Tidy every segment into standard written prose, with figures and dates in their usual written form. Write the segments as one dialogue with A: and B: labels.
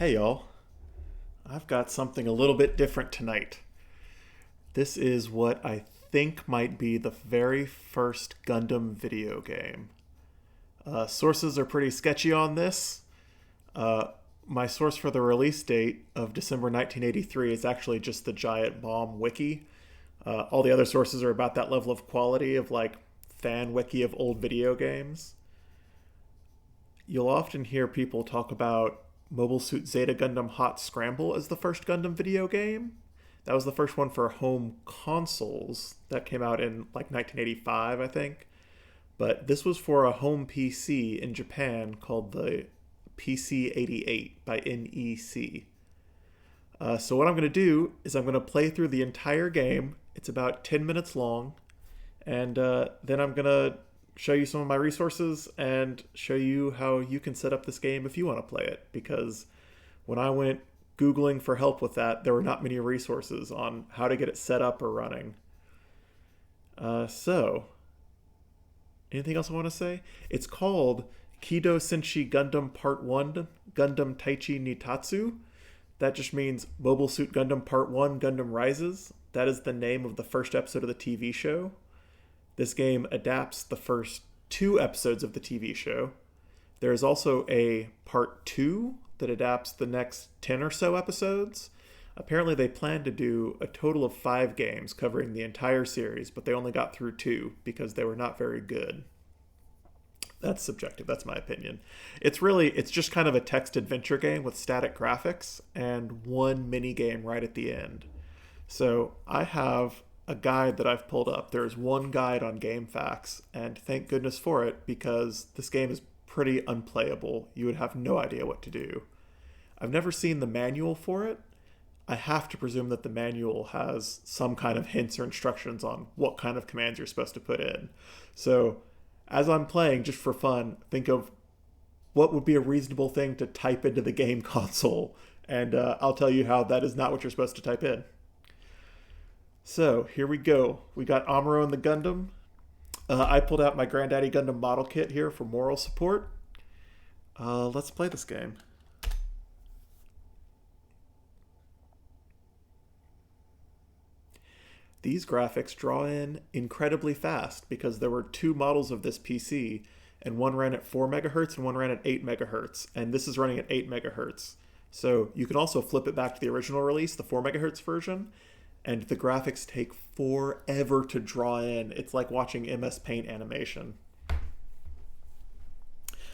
A: Hey y'all, I've got something a little bit different tonight. This is what I think might be the very first Gundam video game. Sources are pretty sketchy on this. Uh, my source for the release date of December 1983 is actually just the Giant Bomb wiki. All the other sources are about that level of quality of like fan wiki of old video games. You'll often hear people talk about Mobile Suit Zeta Gundam Hot Scramble as the first Gundam video game. That was the first one for home consoles that came out in like 1985, I think. But this was for a home PC in Japan called the PC-88 by NEC. So what I'm going to do is I'm going to play through the entire game. It's about 10 minutes long. And then I'm going to show you some of my resources and show you how you can set up this game if you want to play it. Because when I went Googling for help with that, there were not many resources on how to get it set up or running. So, anything else I want to say? It's called Kidou Senshi Gundam Part 1 Gundam Taichi ni Tatsu. That just means Mobile Suit Gundam Part 1 Gundam Rises. That is the name of the first episode of the TV show. This game adapts the first 2 episodes of the TV show. There is also a Part 2 that adapts the next 10 or so episodes. Apparently they plan to do a total of 5 games covering the entire series, but they only got through 2 because they were not very good. That's subjective, that's my opinion. It's just kind of a text adventure game with static graphics and one mini game right at the end. So I have a guide that I've pulled up. There's one guide on GameFAQs, and thank goodness for it, because this game is pretty unplayable. You would have no idea what to do. I've never seen the manual for it. I have to presume that the manual has some kind of hints or instructions on what kind of commands you're supposed to put in. So as I'm playing, just for fun, think of what would be a reasonable thing to type into the game console, and I'll tell you how that is not what you're supposed to type in. So here we go. We got Amuro and the Gundam. I pulled out my Granddaddy Gundam model kit here for moral support. Let's play this game. These graphics draw in incredibly fast because there were 2 models of this PC, and one ran at 4 megahertz and one ran at 8 megahertz, and this is running at 8 megahertz. So you can also flip it back to the original release, the 4 megahertz version, and the graphics take forever to draw in. It's like watching MS Paint animation.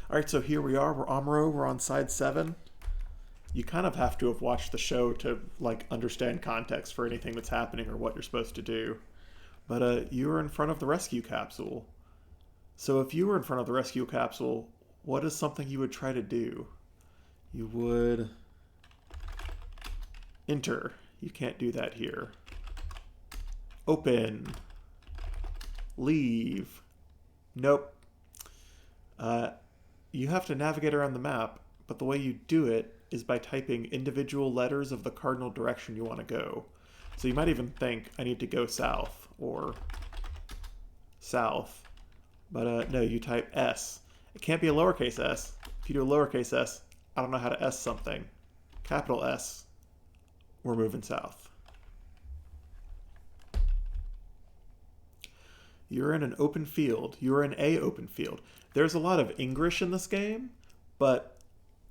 A: Alright, so here we are. We're Amuro. We're on side 7. You kind of have to have watched the show to like understand context for anything that's happening or what you're supposed to do. But you were in front of the rescue capsule. So if you were in front of the rescue capsule, what is something you would try to do? You would enter. You can't do that here. Open. Leave. Nope. You have to navigate around the map, but the way you do it is by typing individual letters of the cardinal direction you want to go. So you might even think, I need to go south, or south. But no, you type S. It can't be a lowercase s. If you do a lowercase s, I don't know how to S something. Capital S, we're moving south. You're in an open field. You're in a open field. There's a lot of English in this game, but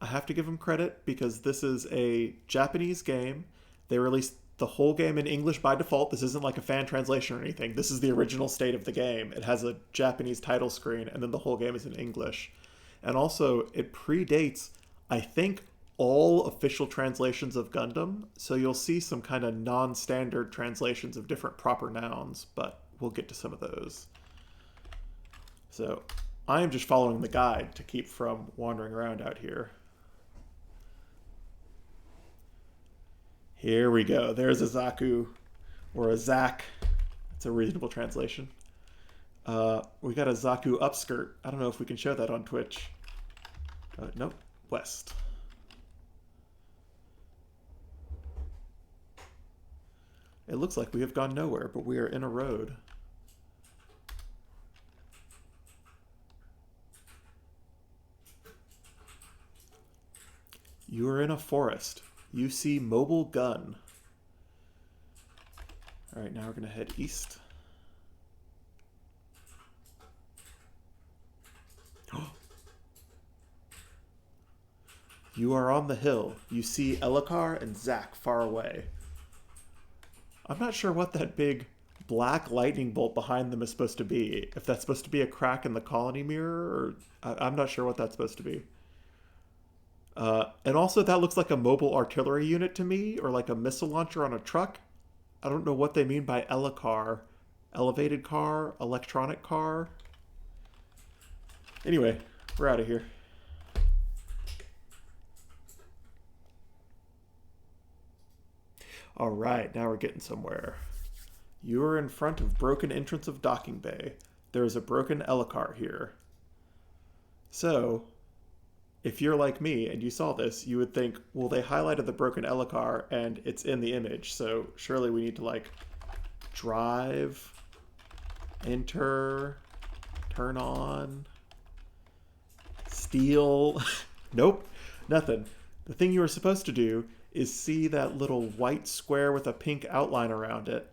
A: I have to give them credit because this is a Japanese game. They released the whole game in English by default. This isn't like a fan translation or anything. This is the original state of the game. It has a Japanese title screen, and then the whole game is in English. And also, it predates, I think, all official translations of Gundam, so you'll see some kind of non-standard translations of different proper nouns, but we'll get to some of those. So I am just following the guide to keep from wandering around out here. Here we go. There's a Zaku, or a Zak. It's a reasonable translation. We got a Zaku upskirt. I don't know if we can show that on Twitch. Nope. West. It looks like we have gone nowhere, but we are in a road. You are in a forest. You see mobile gun. All right, now we're going to head east. You are on the hill. You see Elakar and Zack far away. I'm not sure what that big black lightning bolt behind them is supposed to be. If that's supposed to be a crack in the colony mirror, or I'm not sure what that's supposed to be. And also that looks like a mobile artillery unit to me, or like a missile launcher on a truck. I don't know what they mean by Elakar. Elevated car? Electronic car? Anyway, we're out of here. All right, now we're getting somewhere. You are in front of broken entrance of docking bay. There is a broken Elakar here. So, if you're like me and you saw this, you would think, well, they highlighted the broken Elakar and it's in the image, so surely we need to, like, drive, enter, turn on, steal. Nope, nothing. The thing you were supposed to do is see that little white square with a pink outline around it,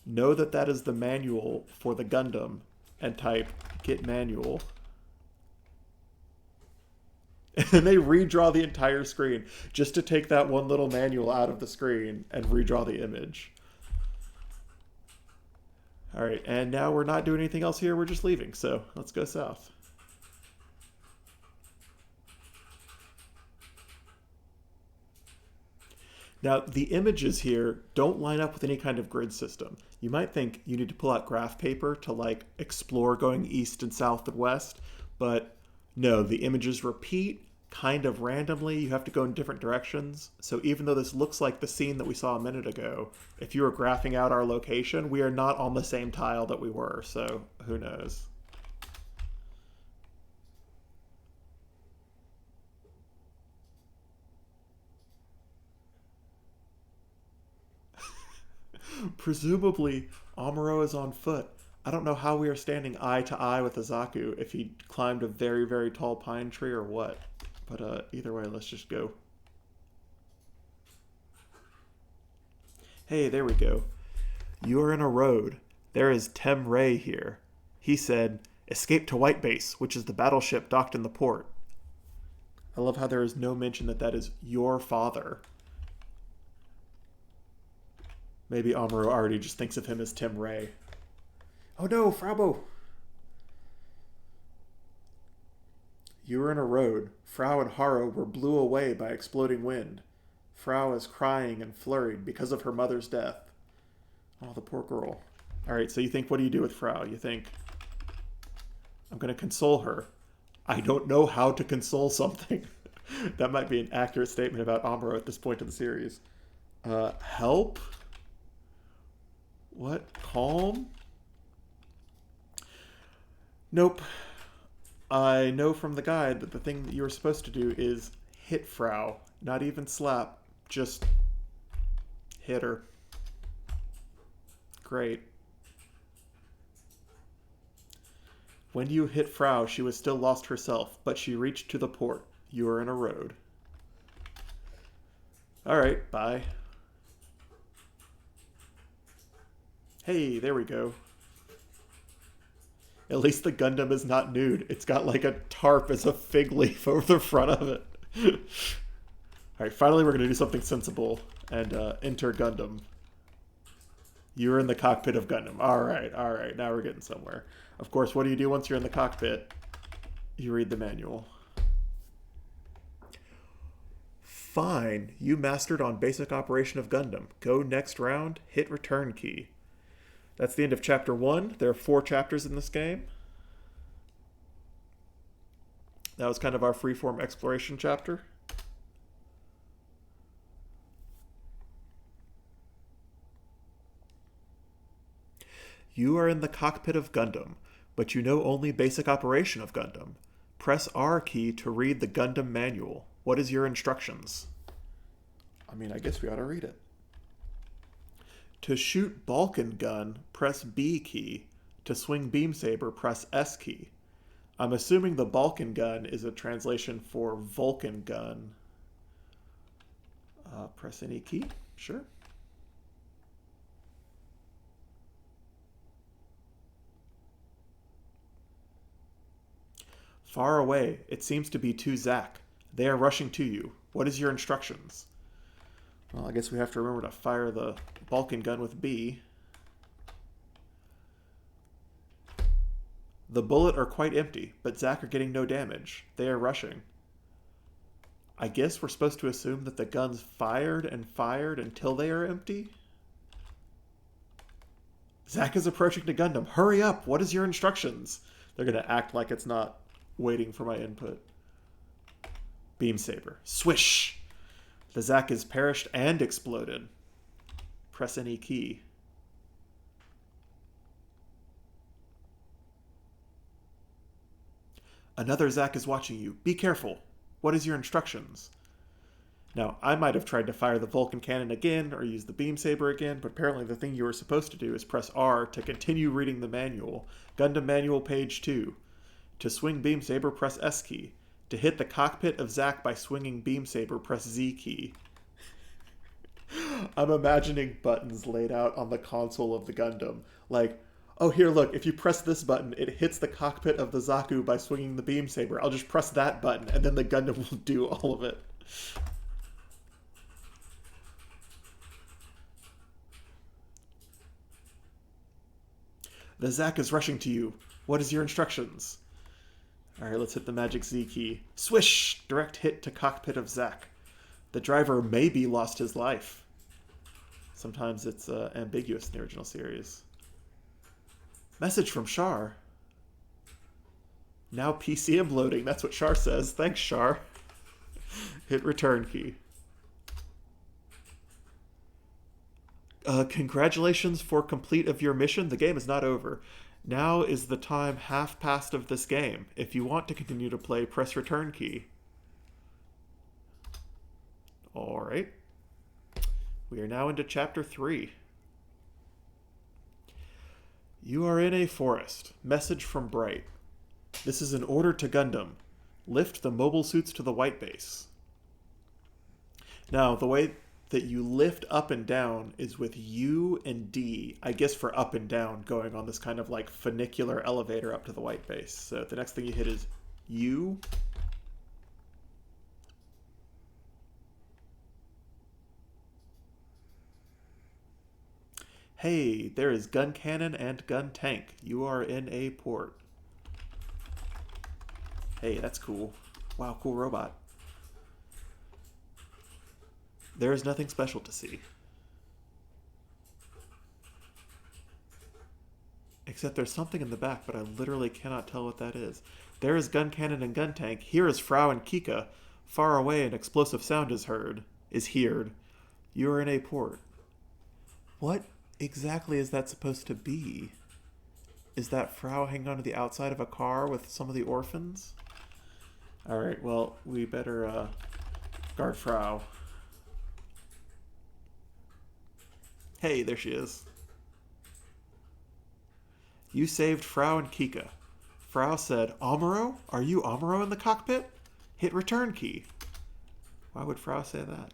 A: know that that is the manual for the Gundam, and type get manual. And then they redraw the entire screen just to take that one little manual out of the screen and redraw the image. All right, and now we're not doing anything else here, we're just leaving, so let's go south. Now, the images here don't line up with any kind of grid system. You might think you need to pull out graph paper to, like, explore going east and south and west, but no, the images repeat kind of randomly. You have to go in different directions. So even though this looks like the scene that we saw a minute ago, if you were graphing out our location, we are not on the same tile that we were, so who knows? Presumably, Amuro is on foot. I don't know how we are standing eye to eye with Azaku, if he climbed a very, very tall pine tree or what. But either way, let's just go. Hey, there we go. You are in a road. There is Tem Ray here. He said, escape to White Base, which is the battleship docked in the port. I love how there is no mention that that is your father. Maybe Amuro already just thinks of him as Tim Ray. Oh no, Frabo! You were in a road. Frau and Haro were blew away by exploding wind. Frau is crying and flurried because of her mother's death. Oh, the poor girl. Alright, so you think, what do you do with Frau? You think, I'm going to console her. I don't know how to console something. That might be an accurate statement about Amuro at this point in the series. Help? What? Calm? Nope. I know from the guide that the thing that you were supposed to do is hit Frau. Not even slap. Just hit her. Great. When you hit Frau, she was still lost herself, but she reached to the port. You are in a road. Alright, bye. Hey, there we go. At least the Gundam is not nude. It's got like a tarp as a fig leaf over the front of it. Alright, finally we're going to do something sensible and enter Gundam. You're in the cockpit of Gundam. Alright, now we're getting somewhere. Of course, what do you do once you're in the cockpit? You read the manual. Fine, you mastered on basic operation of Gundam. Go next round, hit return key. That's the end of Chapter 1. There are 4 chapters in this game. That was kind of our freeform exploration chapter. You are in the cockpit of Gundam, but you know only basic operation of Gundam. Press R key to read the Gundam manual. What is your instructions? I mean, I guess we ought to read it. To shoot Balkan gun, press B key. To swing beam saber, press S key. I'm assuming the Balkan gun is a translation for Vulcan gun. Press any key. Sure. Far away, it seems to be two Zack. They are rushing to you. What is your instructions? Well, I guess we have to remember to fire the Vulcan gun with B. The bullet are quite empty, but Zack are getting no damage. They are rushing. I guess we're supposed to assume that the guns fired and fired until they are empty? Zack is approaching to Gundam. Hurry up! What is your instructions? They're going to act like it's not waiting for my input. Beam saber. Swish! The Zack is perished and exploded. Press any key. Another Zack is watching you. Be careful. What is your instructions? Now, I might have tried to fire the Vulcan cannon again or use the beam saber again, but apparently the thing you were supposed to do is press R to continue reading the manual. Gundam Manual page 2. To swing beam saber, press S key. To hit the cockpit of Zack by swinging beam saber, press Z key. I'm imagining buttons laid out on the console of the Gundam. Like, oh, here, look, if you press this button, it hits the cockpit of the Zaku by swinging the beam saber. I'll just press that button, and then the Gundam will do all of it. The Zack is rushing to you. What is your instructions? Alright, let's hit the magic Z key. Swish! Direct hit to cockpit of Zack. The driver maybe lost his life. Sometimes it's ambiguous in the original series. Message from Char. Now PCM loading. That's what Char says. Thanks, Char. Hit return key. Congratulations for complete of your mission. The game is not over. Now is the time half past of this game. If you want to continue to play, press return key. Alright. We are now into Chapter 3. You are in a forest. Message from Bright. This is an order to Gundam. Lift the mobile suits to the white base. Now, the way that you lift up and down is with U and D, I guess for up and down, going on this kind of like funicular elevator up to the white base. So the next thing you hit is U. Hey, there is gun cannon and gun tank. You are in a port. Hey, that's cool. Wow, cool robot. There is nothing special to see. Except there's something in the back, but I literally cannot tell what that is. There is gun cannon and gun tank. Here is Frau and Kika. Far away, an explosive sound is heard. You are in a port. What exactly is that supposed to be? Is that Frau hanging onto the outside of a car with some of the orphans? Alright, well, we better guard Frau. Hey, there she is. You saved Frau and Kika. Frau said, Amuro? Are you Amuro in the cockpit? Hit return key. Why would Frau say that?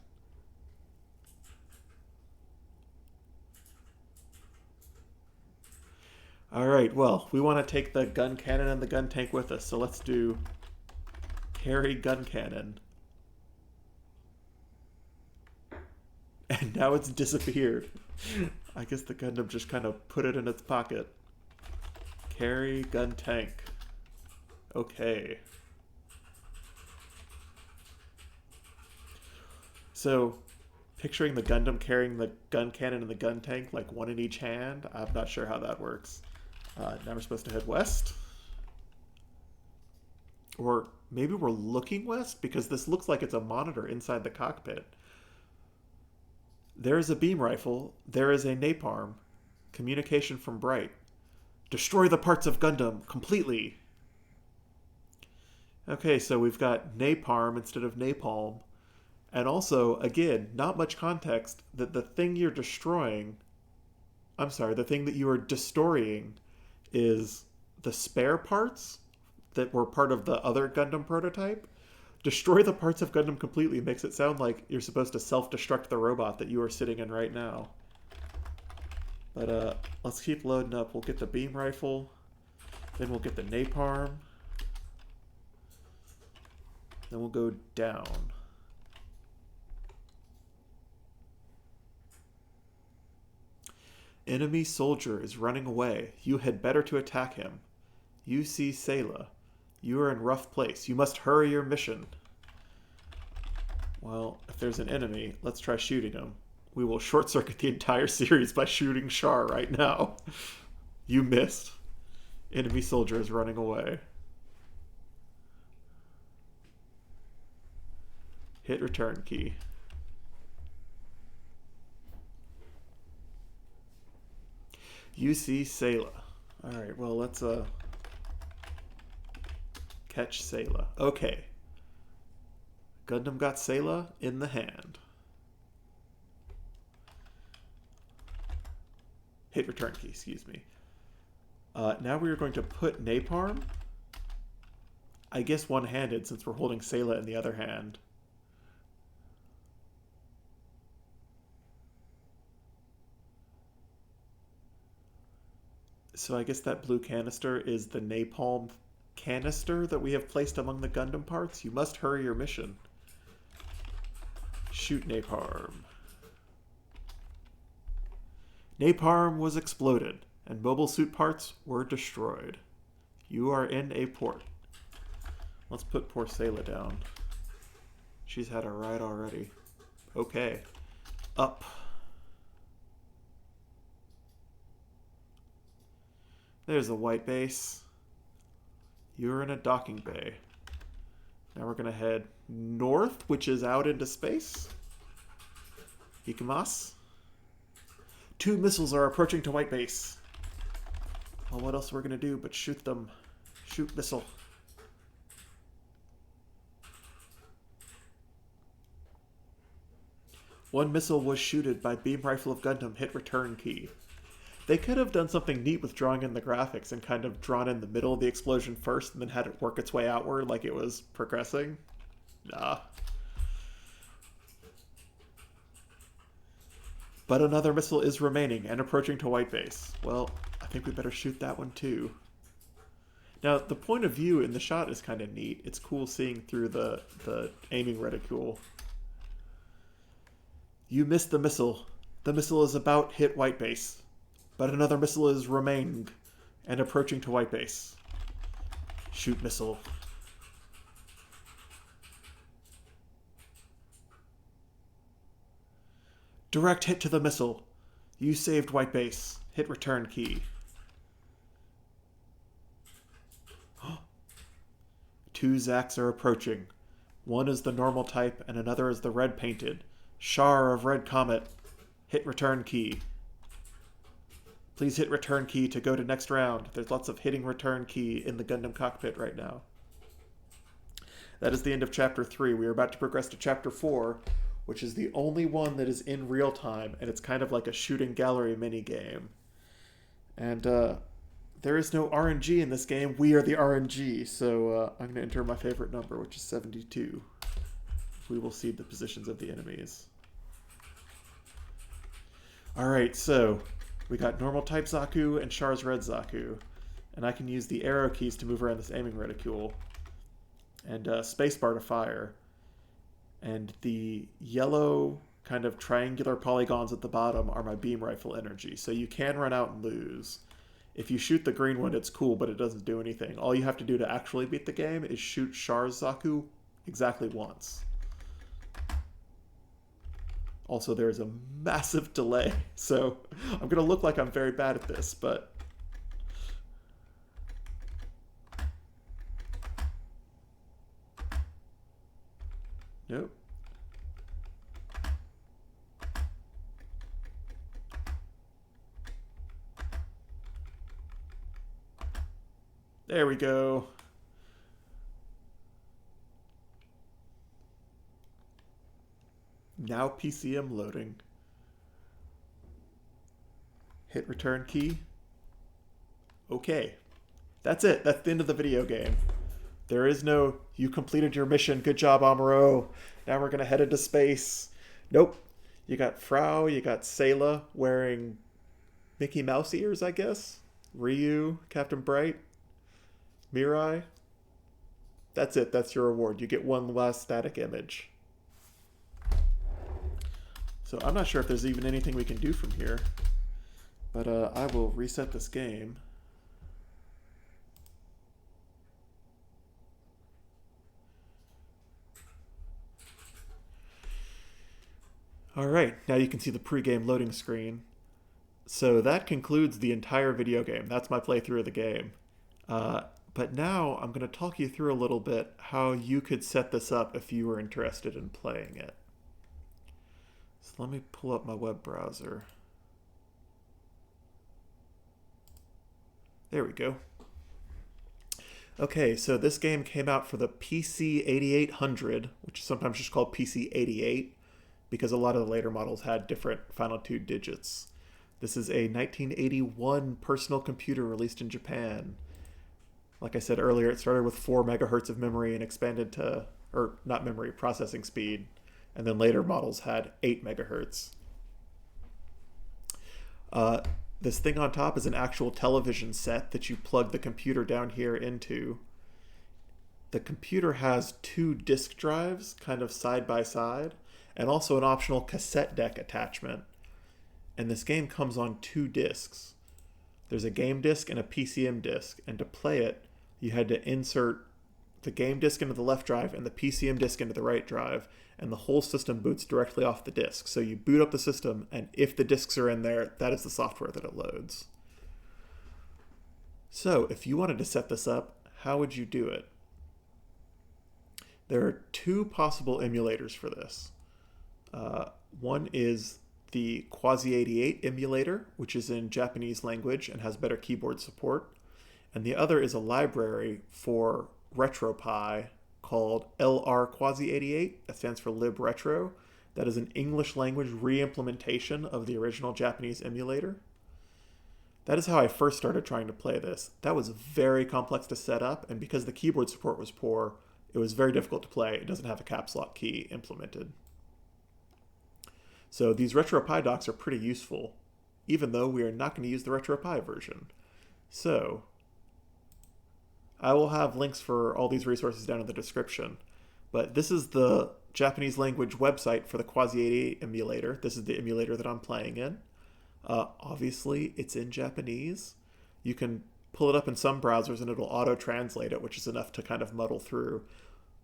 A: Alright, well, we want to take the gun cannon and the gun tank with us, so let's do carry gun cannon. And now it's disappeared. I guess the Gundam just kind of put it in its pocket. Carry gun tank. Okay. So, picturing the Gundam carrying the gun cannon and the gun tank, like one in each hand, I'm not sure how that works. Now we're supposed to head west? Or maybe we're looking west? Because this looks like it's a monitor inside the cockpit. There is a beam rifle. There is a napalm. Communication from Bright. Destroy the parts of Gundam completely. Okay, so we've got napalm instead of napalm. And also, again, not much context that the thing you're destroying... the thing that you are destroying is the spare parts that were part of the other Gundam prototype. Destroy the parts of Gundam completely makes it sound like you're supposed to self-destruct the robot that you are sitting in right now. But let's keep loading up. We'll get the beam rifle. Then we'll get the napalm. Then we'll go down. Enemy soldier is running away. You had better to attack him. You see Sayla. You are in rough place. You must hurry your mission. Well, if there's an enemy, let's try shooting him. We will short-circuit the entire series by shooting Char right now. You missed. Enemy soldier is running away. Hit return key. You see Sayla. Alright, well, let's catch Sayla. Okay. Gundam got Sayla in the hand. Hit return key, excuse me. Now we are going to put napalm. I guess one-handed since we're holding Sayla in the other hand. So I guess that blue canister is the napalm canister that we have placed among the Gundam parts. You must hurry your mission. Shoot napalm. Napalm was exploded, and mobile suit parts were destroyed. You are in a port. Let's put poor Sayla down. She's had a ride already. Okay. Up. There's a white base. You're in a docking bay. Now we're going to head north, which is out into space. Ikamas. 2 missiles are approaching to white base. Well, what else are we going to do but shoot them? Shoot missile. One missile was shooted by beam rifle of Gundam. Hit return key. They could have done something neat with drawing in the graphics and kind of drawn in the middle of the explosion first and then had it work its way outward like it was progressing. Nah. But another missile is remaining and approaching to white base. Well, I think we better shoot that one too. Now, the point of view in the shot is kind of neat. It's cool seeing through the aiming reticule. You missed the missile. The missile is about hit white base. But another missile is remaining and approaching to white base. Shoot missile. Direct hit to the missile. You saved white base. Hit return key. 2 Zaks are approaching. One is the normal type and another is the red painted. Char of Red Comet. Hit return key. Please hit return key to go to next round. There's lots of hitting return key in the Gundam cockpit right now. That is the end of Chapter 3. We are about to progress to Chapter 4, which is the only one that is in real time, and it's kind of like a shooting gallery mini-game. And there is no RNG in this game. We are the RNG, so I'm going to enter my favorite number, which is 72. We will see the positions of the enemies. Alright, so we got normal type Zaku and Char's red Zaku. And I can use the arrow keys to move around this aiming reticule. And spacebar to fire. And the yellow kind of triangular polygons at the bottom are my beam rifle energy. So you can run out and lose. If you shoot the green one, it's cool, but it doesn't do anything. All you have to do to actually beat the game is shoot Char's Zaku exactly once. Also, there is a massive delay, so I'm going to look like I'm very bad at this, but... Nope. There we go. Now PCM loading. Hit return key. Okay. That's it. That's the end of the video game. There is no, you completed your mission, good job, Amuro. Now we're going to head into space. Nope. You got Frau, you got Sayla wearing Mickey Mouse ears, I guess. Ryu, Captain Bright, Mirai. That's it. That's your reward. You get one last static image. So I'm not sure if there's even anything we can do from here. But I will reset this game. Alright, now you can see the pre-game loading screen. So that concludes the entire video game. That's my playthrough of the game. But now I'm going to talk you through a little bit how you could set this up if you were interested in playing it. So let me pull up my web browser. There we go. Okay, so this game came out for the PC-8800, which is sometimes just called PC-88, because a lot of the later models had different final two digits. This is a 1981 personal computer released in Japan. Like I said earlier, it started with 4 megahertz of memory and expanded to, or not memory, processing speed. And then later models had 8 megahertz. This thing on top is an actual television set that you plug the computer down here into. The computer has 2 disk drives, kind of side by side, and also an optional cassette deck attachment. And this game comes on 2 discs. There's a game disc and a PCM disc, and to play it, you had to insert the game disc into the left drive and the PCM disc into the right drive, and the whole system boots directly off the disc. So you boot up the system, and if the discs are in there, that is the software that it loads. So if you wanted to set this up, how would you do it? There are 2 possible emulators for this. One is the Quasi-88 emulator, which is in Japanese language and has better keyboard support. And the other is a library for RetroPie called LR Quasi-88. That stands for libretro. That is an English language re-implementation of the original Japanese emulator. That is how I first started trying to play this. That was very complex to set up, and because the keyboard support was poor, it was very difficult to play. It doesn't have a caps lock key implemented. So these RetroPie docs are pretty useful, even though we are not going to use the RetroPie version. So I will have links for all these resources down in the description, but this is the Japanese language website for the Quasi-88 emulator. This is the emulator that I'm playing in. Obviously, it's in Japanese. You can pull it up in some browsers and it'll auto-translate it, which is enough to kind of muddle through.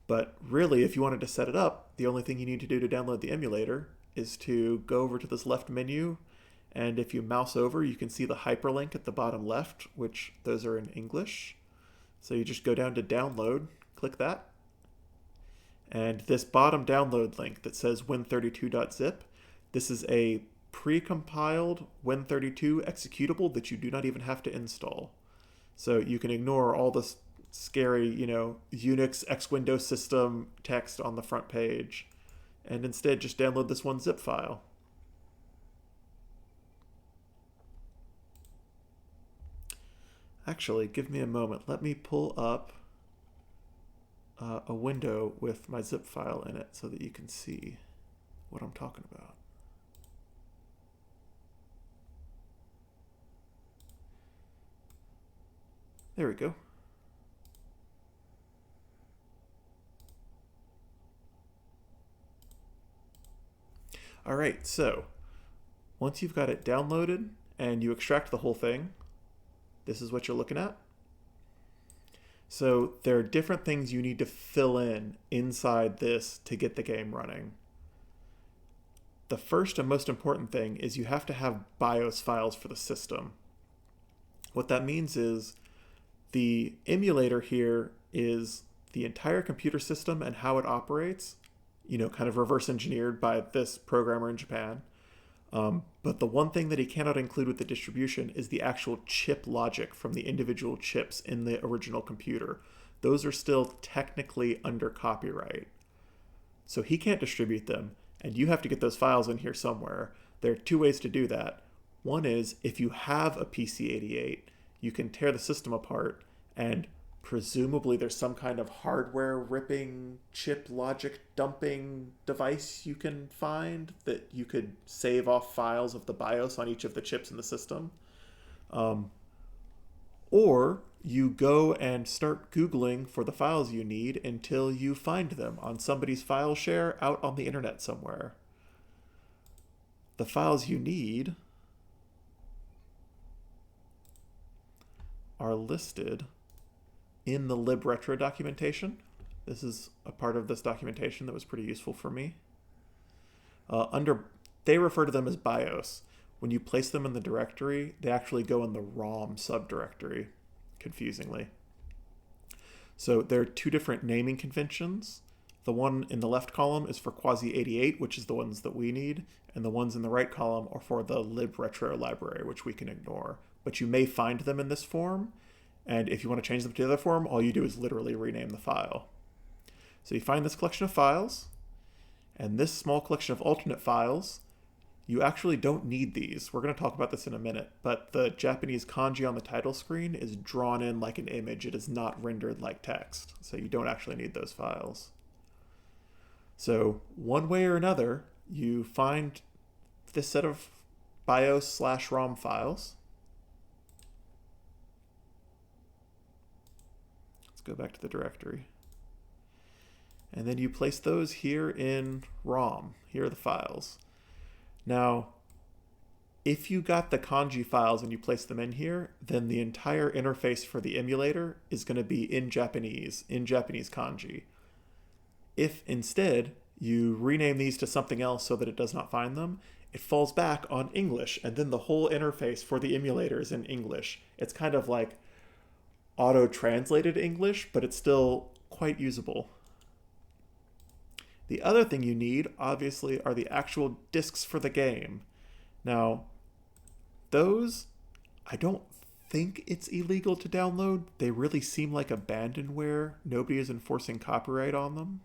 A: But really, if you wanted to set it up, the only thing you need to do to download the emulator is to go over to this left menu, and if you mouse over, you can see the hyperlink at the bottom left, which those are in English. So you just go down to download, click that, and this bottom download link that says win32.zip, this is a pre-compiled Win32 executable that you do not even have to install. So you can ignore all this scary, Unix X Windows system text on the front page, and instead just download this one zip file. Actually, give me a moment. Let me pull up a window with my zip file in it so that you can see what I'm talking about. There we go. All right, so once you've got it downloaded and you extract the whole thing, this is what you're looking at. So there are different things you need to fill in inside this to get the game running. The first and most important thing is you have to have BIOS files for the system. What that means is the emulator here is the entire computer system and how it operates, kind of reverse engineered by this programmer in Japan. But the one thing that he cannot include with the distribution is the actual chip logic from the individual chips in the original computer. Those are still technically under copyright. So he can't distribute them, and you have to get those files in here somewhere. There are 2 ways to do that. One is if you have a PC-88, you can tear the system apart and presumably there's some kind of hardware ripping, chip logic dumping device you can find that you could save off files of the BIOS on each of the chips in the system. Or you go and start Googling for the files you need until you find them on somebody's file share out on the internet somewhere. The files you need are listed in the libretro documentation. This is a part of this documentation that was pretty useful for me. They refer to them as BIOS. When you place them in the directory, they actually go in the ROM subdirectory, confusingly. So there are two different naming conventions. The one in the left column is for Quasi-88, which is the ones that we need, and the ones in the right column are for the libretro library, which we can ignore. But you may find them in this form, and if you want to change them to the other form, all you do is literally rename the file. So you find this collection of files, and this small collection of alternate files. You actually don't need these. We're going to talk about this in a minute, but the Japanese kanji on the title screen is drawn in like an image. It is not rendered like text, so you don't actually need those files. So one way or another, you find this set of BIOS/ROM files. Let's go back to the directory. And then you place those here in ROM. Here are the files. Now, if you got the kanji files and you place them in here, then the entire interface for the emulator is going to be in Japanese kanji. If instead you rename these to something else so that it does not find them, it falls back on English, and then the whole interface for the emulator is in English. It's kind of like auto-translated English, but it's still quite usable. The other thing you need, obviously, are the actual discs for the game. Now, those, I don't think it's illegal to download. They really seem like abandonware. Nobody is enforcing copyright on them.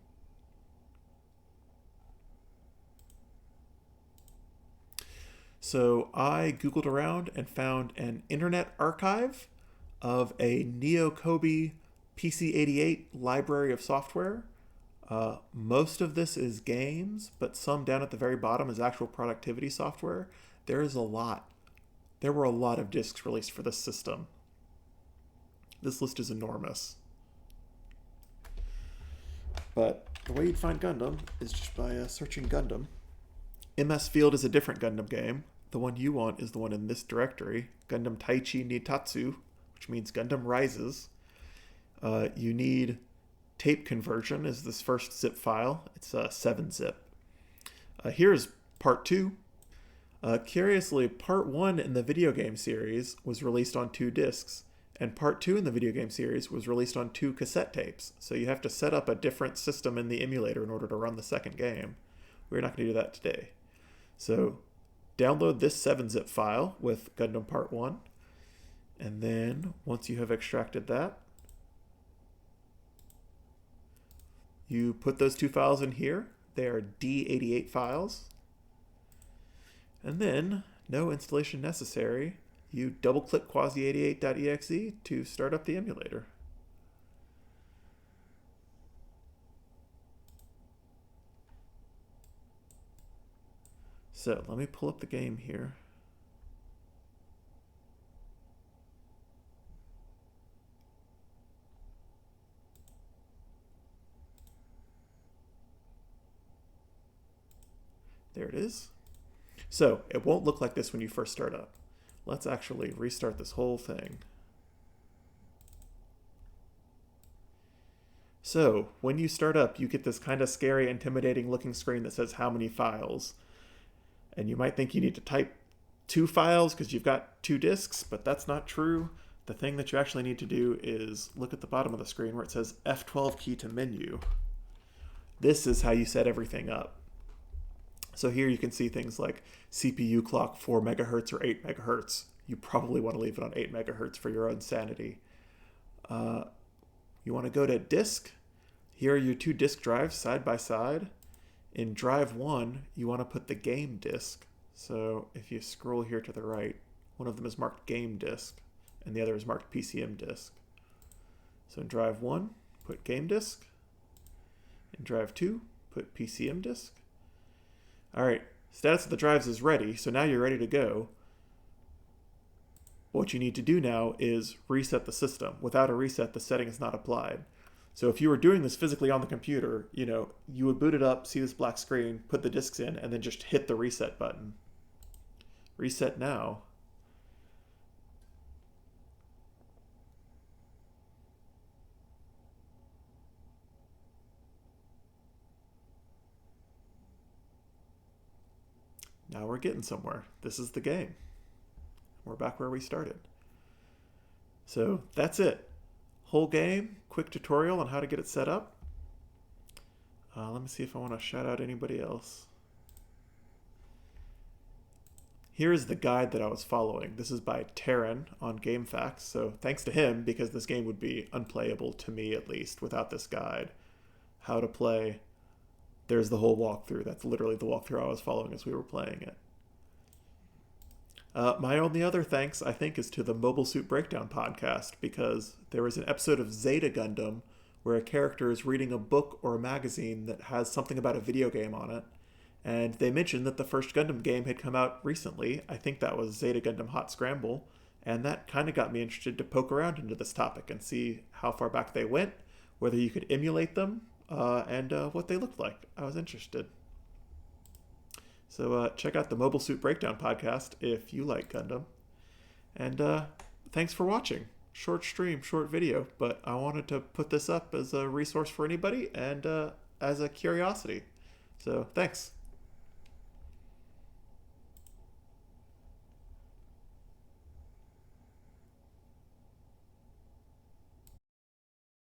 A: So I Googled around and found an internet archive of a Neo Kobe PC-88 library of software. Most of this is games, but some down at the very bottom is actual productivity software. There is a lot. There were a lot of discs released for this system. This list is enormous. But the way you'd find Gundam is just by searching Gundam. MS Field is a different Gundam game. The one you want is the one in this directory, Gundam Taichi ni Tatsu, which means Gundam Rises. You need tape conversion is this first zip file. It's a 7-zip. Here's part 2. Curiously, part 1 in the video game series was released on 2 discs, and part 2 in the video game series was released on 2 cassette tapes. So you have to set up a different system in the emulator in order to run the second game. We're not going to do that today. So download this 7-zip file with Gundam Part 1, and then once you have extracted that, you put those 2 files in here. They are D88 files. And then, no installation necessary, you double-click quasi88.exe to start up the emulator. So, let me pull up the game here. There it is. So it won't look like this when you first start up. Let's actually restart this whole thing. So when you start up, you get this kind of scary, intimidating looking screen that says how many files. And you might think you need to type 2 files because you've got 2 disks, but that's not true. The thing that you actually need to do is look at the bottom of the screen where it says F12 key to menu. This is how you set everything up. So here you can see things like CPU clock 4 megahertz or 8 megahertz. You probably want to leave it on 8 megahertz for your own sanity. You want to go to disk. Here are your 2 disk drives side by side. In drive 1, you want to put the game disk. So if you scroll here to the right, one of them is marked game disk and the other is marked PCM disk. So in drive 1, put game disk. In drive 2, put PCM disk. All right, status of the drives is ready, so now you're ready to go. What you need to do now is reset the system. Without a reset, the setting is not applied. So if you were doing this physically on the computer, you would boot it up, see this black screen, put the disks in, and then just hit the reset button. Reset now. Now we're getting somewhere. This is the game. We're back where we started. So that's it. Whole game, quick tutorial on how to get it set up. Let me see if I want to shout out anybody else. Here is the guide that I was following. This is by Terran on GameFAQs, so thanks to him, because this game would be unplayable, to me at least, without this guide. How to play. There's the whole walkthrough. That's literally the walkthrough I was following as we were playing it. My only other thanks, I think, is to the Mobile Suit Breakdown podcast, because there was an episode of Zeta Gundam where a character is reading a book or a magazine that has something about a video game on it, and they mentioned that the First Gundam game had come out recently. I think that was Zeta Gundam Hot Scramble, and that kind of got me interested to poke around into this topic and see how far back they went, whether you could emulate them, and what they looked like. I was interested. So check out the Mobile Suit Breakdown podcast if you like Gundam. And thanks for watching. Short stream, short video, but I wanted to put this up as a resource for anybody and as a curiosity. So thanks.